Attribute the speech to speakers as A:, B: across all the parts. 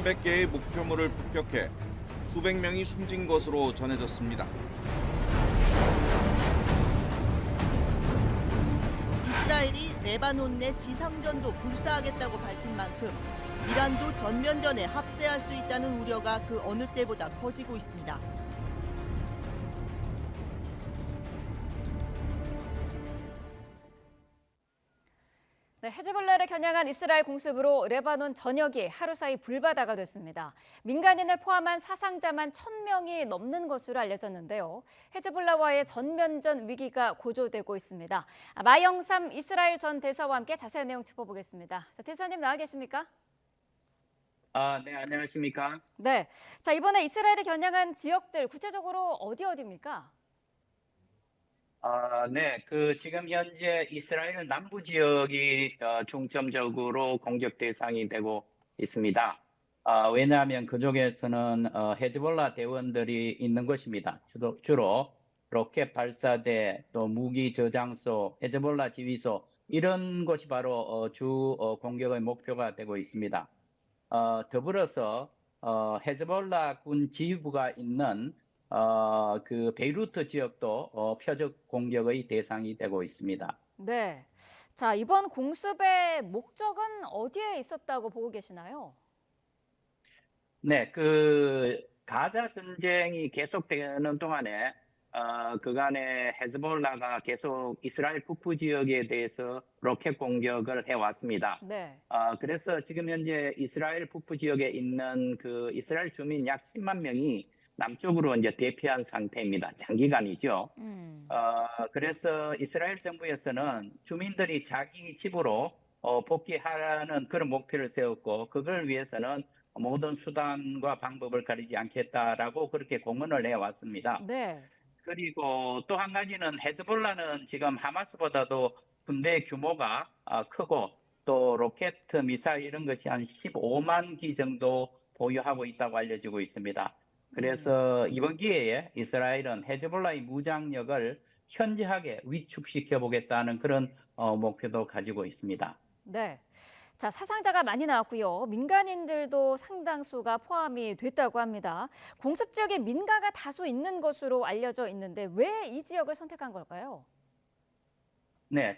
A: 300개의 목표물을 폭격해 수백 명이 숨진 것으로 전해졌습니다.
B: 이스라엘이 레바논 내 지상전도 불사하겠다고 밝힌 만큼 이란도 전면전에 합세할 수 있다는 우려가 그 어느 때보다 커지고 있습니다.
C: 네, 헤즈볼라를 겨냥한 이스라엘 공습으로 레바논 전역이 하루 사이 불바다가 됐습니다. 민간인을 포함한 사상자만 1,000명이 넘는 것으로 알려졌는데요. 헤즈볼라와의 전면전 위기가 고조되고 있습니다. 마영삼 이스라엘 전 대사와 함께 자세한 내용 짚어보겠습니다. 자, 대사님 나와 계십니까?
D: 네, 안녕하십니까?
C: 네, 자 이번에 이스라엘을 겨냥한 지역들 구체적으로 어디입니까?
D: 네, 지금 현재 이스라엘 남부 지역이 중점적으로 공격 대상이 되고 있습니다. 왜냐하면 그쪽에서는 헤즈볼라 대원들이 있는 것입니다. 주로 로켓 발사대, 또 무기 저장소, 헤즈볼라 지휘소 이런 곳이 바로 주 공격의 목표가 되고 있습니다. 더불어서 헤즈볼라 군 지휘부가 있는 그 베이루트 지역도 표적 공격의 대상이 되고 있습니다.
C: 네, 자 이번 공습의 목적은 어디에 있었다고 보고 계시나요?
D: 네, 가자 전쟁이 계속되는 동안에 그간에 헤즈볼라가 계속 이스라엘 북부 지역에 대해서 로켓 공격을 해왔습니다.
C: 네.
D: 그래서 지금 현재 이스라엘 북부 지역에 있는 그 이스라엘 주민 약 10만 명이 남쪽으로 이제 대피한 상태입니다. 장기간이죠. 그래서 이스라엘 정부에서는 주민들이 자기 집으로 복귀하라는 그런 목표를 세웠고, 그걸 위해서는 모든 수단과 방법을 가리지 않겠다라고 그렇게 공언을 해왔습니다.
C: 네.
D: 그리고 또 한 가지는 헤즈볼라는 지금 하마스보다도 군대 규모가 크고 또 로켓 미사일 이런 것이 한 15만 기 정도 보유하고 있다고 알려지고 있습니다. 그래서 이번 기회에 이스라엘은 헤즈볼라의 무장력을 현저하게 위축시켜 보겠다는 그런 목표도 가지고 있습니다.
C: 네. 자, 사상자가 많이 나왔고요. 민간인들도 상당수가 포함이 됐다고 합니다. 공습 지역에 민가가 다수 있는 것으로 알려져 있는데 왜 이 지역을 선택한 걸까요?
D: 네,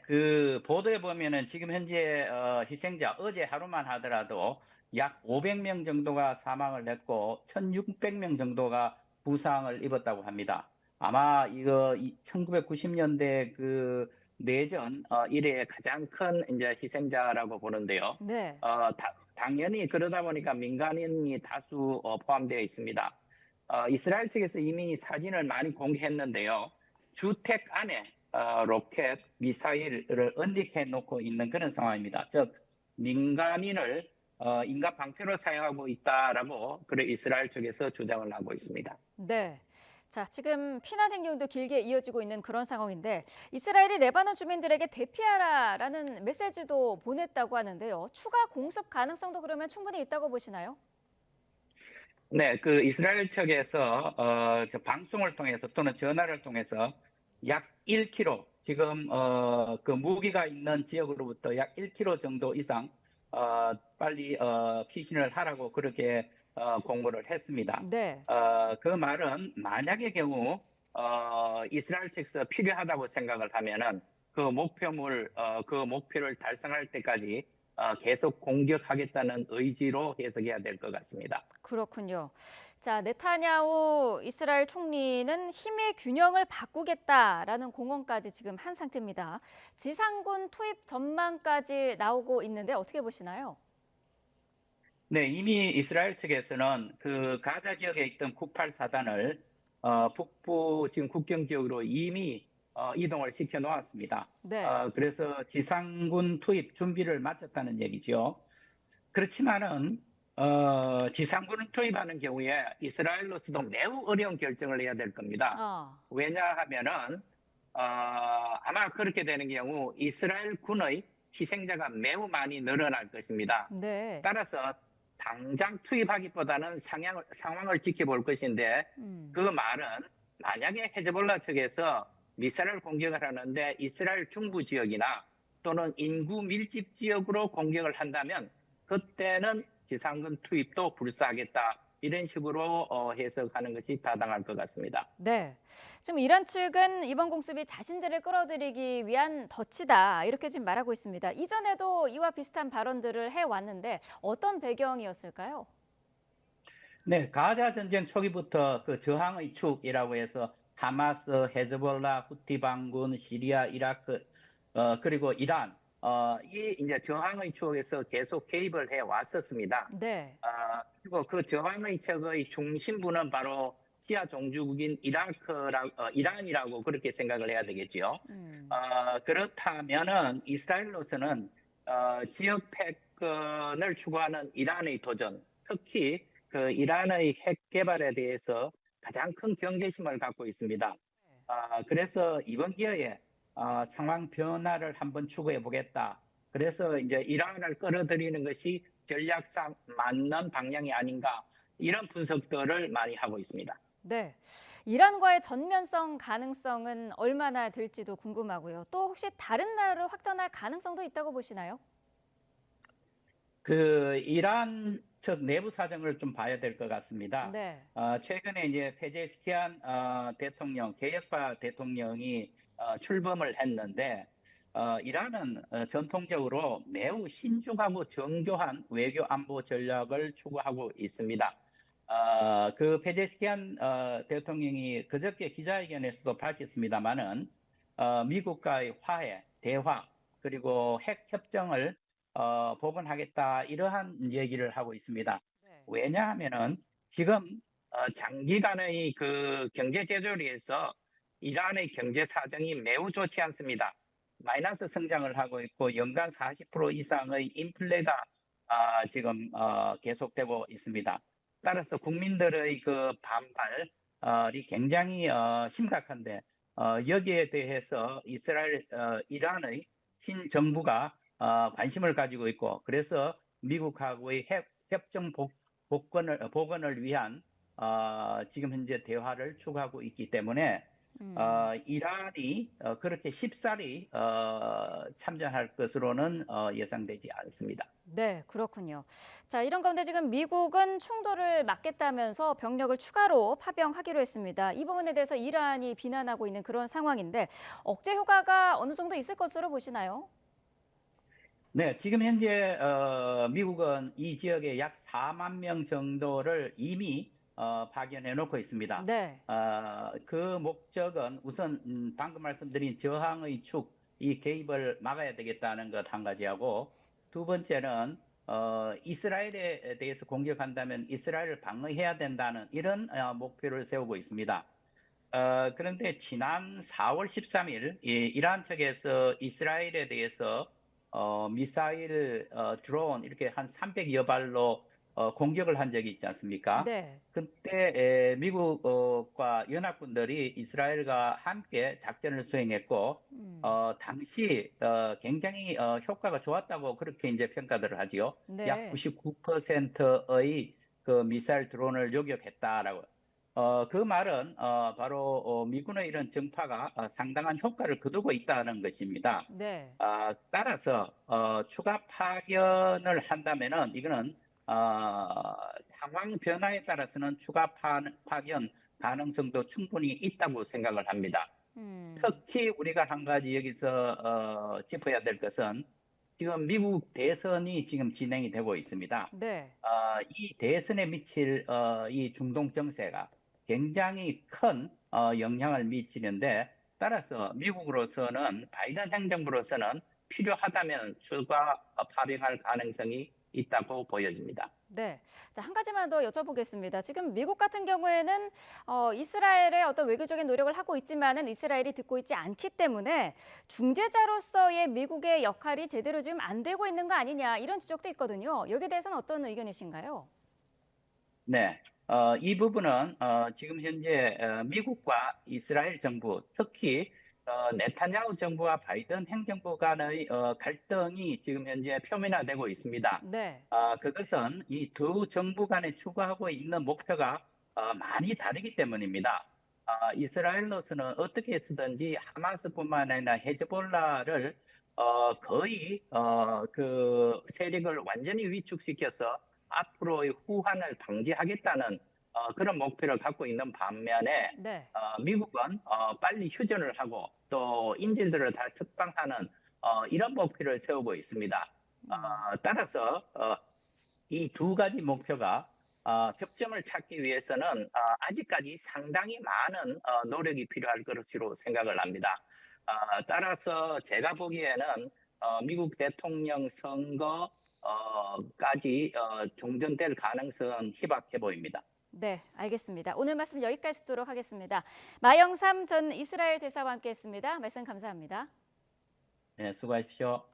D: 보도에 보면은 지금 현재 희생자 어제 하루만 하더라도 약 500명 정도가 사망을 했고 1,600명 정도가 부상을 입었다고 합니다. 아마 이거 1990년대 그 내전 이래 가장 큰 이제 희생자라고 보는데요.
C: 네.
D: 당연히 그러다 보니까 민간인이 다수 포함되어 있습니다. 이스라엘 측에서 이미 사진을 많이 공개했는데요. 주택 안에 로켓, 미사일을 은닉해 놓고 있는 그런 상황입니다. 즉 민간인을 인간 방패로 사용하고 있다라고 그래 이스라엘 측에서 주장을 하고 있습니다.
C: 네. 자, 지금 피난 행령도 길게 이어지고 있는 그런 상황인데 이스라엘이 레바논 주민들에게 대피하라라는 메시지도 보냈다고 하는데요. 추가 공습 가능성도 그러면 충분히 있다고 보시나요?
D: 네, 이스라엘 측에서 방송을 통해서 또는 전화를 통해서 약 1km, 지금 그 무기가 있는 지역으로부터 약 1km 정도 이상 빨리 피신을 하라고 그렇게 공고를 했습니다.
C: 네.
D: 그 말은 만약의 경우 이스라엘 측에서 필요하다고 생각을 하면은 그 목표를 달성할 때까지 계속 공격하겠다는 의지로 해석해야 될 것 같습니다.
C: 그렇군요. 자, 네타냐후 이스라엘 총리는 힘의 균형을 바꾸겠다라는 공언까지 지금 한 상태입니다. 지상군 투입 전망까지 나오고 있는데 어떻게 보시나요?
D: 네, 이미 이스라엘 측에서는 그 가자 지역에 있던 98사단을 북부 지금 국경 지역으로 이미 이동을 시켜 놓았습니다.
C: 네.
D: 그래서 지상군 투입 준비를 마쳤다는 얘기죠. 그렇지만은 지상군을 투입하는 경우에 이스라엘로서도 매우 어려운 결정을 해야 될 겁니다. 왜냐하면은 아마 그렇게 되는 경우 이스라엘 군의 희생자가 매우 많이 늘어날 것입니다.
C: 네.
D: 따라서 당장 투입하기보다는 상황을 지켜볼 것인데 그 말은 만약에 헤즈볼라 측에서 미사일 공격을 하는데 이스라엘 중부 지역이나 또는 인구 밀집 지역으로 공격을 한다면 그때는 지상군 투입도 불사하겠다. 이런 식으로 해석하는 것이 타당할 것 같습니다.
C: 네. 지금 이란 측은 이번 공습이 자신들을 끌어들이기 위한 덫이다. 이렇게 지금 말하고 있습니다. 이전에도 이와 비슷한 발언들을 해왔는데 어떤 배경이었을까요?
D: 네, 가자 전쟁 초기부터 그 저항의 축이라고 해서 하마스, 헤즈볼라, 후티 반군, 시리아, 이라크, 그리고 이란, 이 이제 저항의 축에서 계속 개입을 해 왔었습니다.
C: 네.
D: 그리고 그 저항의 척의 중심부는 바로 시아 종주국인 이란이라고 그렇게 생각을 해야 되겠지요. 그렇다면은 이스라엘로서는 지역 패권을 추구하는 이란의 도전, 특히 그 이란의 핵 개발에 대해서 가장 큰 경계심을 갖고 있습니다. 그래서 이번 기회에 상황 변화를 한번 추구해 보겠다. 그래서 이제 이란을 끌어들이는 것이 전략상 맞는 방향이 아닌가 이런 분석들을 많이 하고 있습니다.
C: 네. 이란과의 전면성 가능성은 얼마나 될지도 궁금하고요. 또 혹시 다른 나라로 확전할 가능성도 있다고 보시나요?
D: 그 이란 측 내부 사정을 좀 봐야 될 것 같습니다.
C: 네.
D: 최근에 이제 페제시키안 대통령, 개혁파 대통령이 출범을 했는데 이란은 전통적으로 매우 신중하고 정교한 외교 안보 전략을 추구하고 있습니다. 그 페제시키안 대통령이 그저께 기자회견에서도 밝혔습니다마는 미국과의 화해, 대화 그리고 핵 협정을 복원하겠다 이러한 얘기를 하고 있습니다.
C: 네.
D: 왜냐하면은 지금 장기간의 그 경제 제조리에서 이란의 경제 사정이 매우 좋지 않습니다. 마이너스 성장을 하고 있고 연간 40% 이상의 인플레가 지금 계속되고 있습니다. 따라서 국민들의 그 반발이 굉장히 심각한데 여기에 대해서 이란의 신정부가 관심을 가지고 있고 그래서 미국하고의 협정 복원을 위한 지금 현재 대화를 추구하고 있기 때문에 이란이 그렇게 쉽사리 참전할 것으로는 예상되지 않습니다.
C: 네, 그렇군요. 자, 이런 가운데 지금 미국은 충돌을 막겠다면서 병력을 추가로 파병하기로 했습니다. 이 부분에 대해서 이란이 비난하고 있는 그런 상황인데 억제 효과가 어느 정도 있을 것으로 보시나요?
D: 네, 지금 현재 미국은 이 지역에 약 4만 명 정도를 이미 파견해 놓고 있습니다.
C: 네.
D: 그 목적은 우선 방금 말씀드린 저항의 축, 이 개입을 막아야 되겠다는 것 한 가지하고 두 번째는 이스라엘에 대해서 공격한다면 이스라엘을 방어해야 된다는 이런 목표를 세우고 있습니다. 그런데 지난 4월 13일 이란 측에서 이스라엘에 대해서 미사일, 드론 이렇게 한 300여 발로 공격을 한 적이 있지 않습니까?
C: 네.
D: 그때 미국과 연합군들이 이스라엘과 함께 작전을 수행했고 당시 굉장히 효과가 좋았다고 그렇게 이제 평가들을 하지요.
C: 네.
D: 약 99%의 그 미사일 드론을 요격했다라고. 그 말은 바로 미군의 이런 정파가 상당한 효과를 거두고 있다는 것입니다.
C: 네.
D: 따라서 추가 파견을 한다면은 이거는 상황 변화에 따라서는 추가 파견 가능성도 충분히 있다고 생각을 합니다. 특히 우리가 한 가지 여기서 짚어야 될 것은 지금 미국 대선이 지금 진행이 되고 있습니다.
C: 네.
D: 이 대선에 미칠 이 중동 정세가 굉장히 큰 영향을 미치는데 따라서 미국으로서는 바이든 행정부로서는 필요하다면 추가 파병할 가능성이 있다고 보여집니다.
C: 네. 자, 한 가지만 더 여쭤보겠습니다. 지금 미국 같은 경우에는 이스라엘의 어떤 외교적인 노력을 하고 있지만은 이스라엘이 듣고 있지 않기 때문에 중재자로서의 미국의 역할이 제대로 지금 안 되고 있는 거 아니냐 이런 지적도 있거든요. 여기에 대해서는 어떤 의견이신가요?
D: 네. 이 부분은 지금 현재 미국과 이스라엘 정부, 특히 네타냐후 정부와 바이든 행정부 간의 갈등이 지금 현재 표면화되고 있습니다.
C: 네.
D: 그것은 이 두 정부 간에 추구하고 있는 목표가 많이 다르기 때문입니다. 이스라엘로서는 어떻게 해서든지 하마스뿐만 아니라 헤즈볼라를 거의 그 세력을 완전히 위축시켜서 앞으로의 후환을 방지하겠다는 그런 목표를 갖고 있는 반면에
C: 네.
D: 미국은 빨리 휴전을 하고 또 인질들을 다 석방하는 이런 목표를 세우고 있습니다. 따라서 이 두 가지 목표가 접점을 찾기 위해서는 아직까지 상당히 많은 노력이 필요할 것으로 생각을 합니다. 따라서 제가 보기에는 미국 대통령 선거까지 종전될 가능성은 희박해 보입니다.
C: 네, 알겠습니다. 오늘 말씀 여기까지 듣도록 하겠습니다. 마영삼 전 이스라엘 대사와 함께했습니다. 말씀 감사합니다.
D: 네, 수고하십시오.